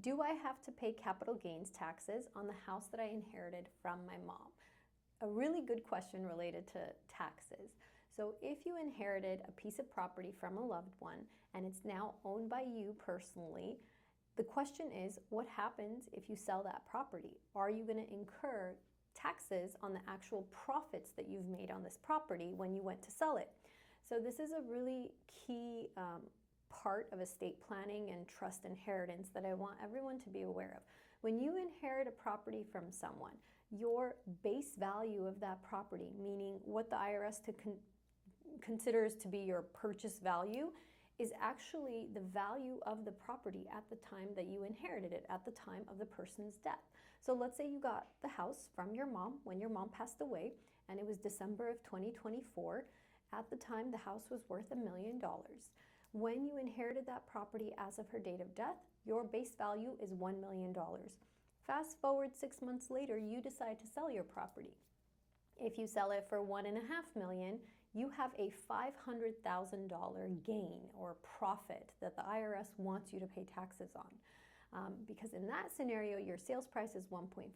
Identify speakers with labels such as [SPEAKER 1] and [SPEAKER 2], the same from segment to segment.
[SPEAKER 1] Do I have to pay capital gains taxes on the house that I inherited from my mom? A really good question related to taxes. So if you inherited a piece of property from a loved one and it's now owned by you personally, the question is, what happens if you sell that property? Are you going to incur taxes on the actual profits that you've made on this property when you went to sell it? So this is a really key part of estate planning and trust inheritance that I want everyone to be aware of. When you inherit a property from someone, your base value of that property, meaning what the IRS considers to be your purchase value, is actually the value of the property at the time that you inherited it, at the time of the person's death. So let's say you got the house from your mom when your mom passed away, and it was December of 2024. At the time, the house was worth $1 million. When you inherited that property as of her date of death, your base value is $1 million. Fast forward 6 months later, you decide to sell your property. If you sell it for $1.5 million, you have a $500,000 gain or profit that the IRS wants you to pay taxes on. Because in that scenario, your sales price is 1.5,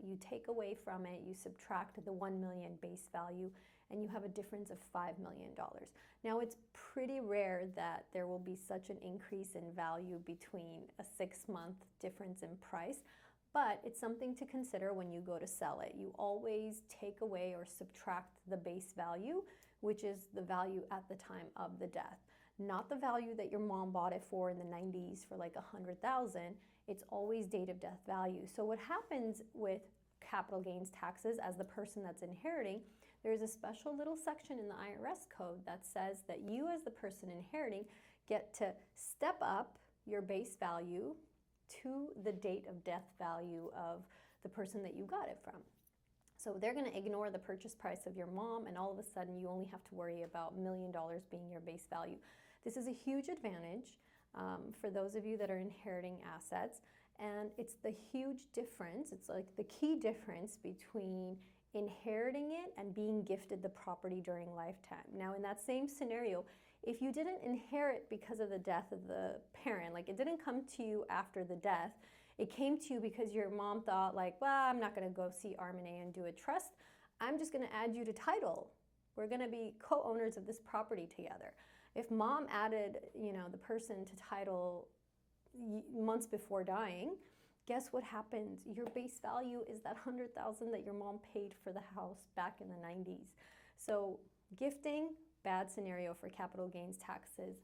[SPEAKER 1] you take away from it, you subtract the 1 million base value, and you have a difference of $5 million. Now, it's pretty rare that there will be such an increase in value between a 6-month difference in price, but it's something to consider when you go to sell it. You always take away or subtract the base value, which is the value at the time of the death. Not the value that your mom bought it for in the 90s for like 100,000. It's always date of death value. So what happens with capital gains taxes as the person that's inheriting, there's a special little section in the IRS code that says that you as the person inheriting get to step up your base value to the date of death value of the person that you got it from. So they're going to ignore the purchase price of your mom, and all of a sudden you only have to worry about $1 million being your base value. This is a huge advantage for those of you that are inheriting assets, and it's the huge difference, it's like the key difference between inheriting it and being gifted the property during lifetime. Now, in that same scenario, if you didn't inherit because of the death of the parent, like it didn't come to you after the death, it came to you because your mom thought like, well, I'm not going to go see Armine and do a trust. I'm just going to add you to title. We're going to be co-owners of this property together. If mom added, the person to title months before dying, guess what happens? Your base value is that $100,000 that your mom paid for the house back in the 90s. So gifting, bad scenario for capital gains taxes.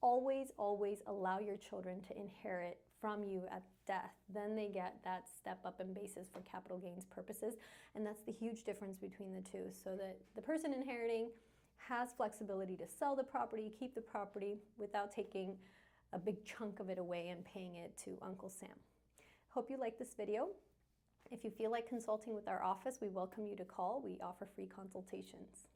[SPEAKER 1] Always, always allow your children to inherit from you at death. Then they get that step up in basis for capital gains purposes. And that's the huge difference between the two, so that the person inheriting has flexibility to sell the property, keep the property without taking a big chunk of it away and paying it to Uncle Sam. Hope you like this video. If you feel like consulting with our office, we welcome you to call. We offer free consultations.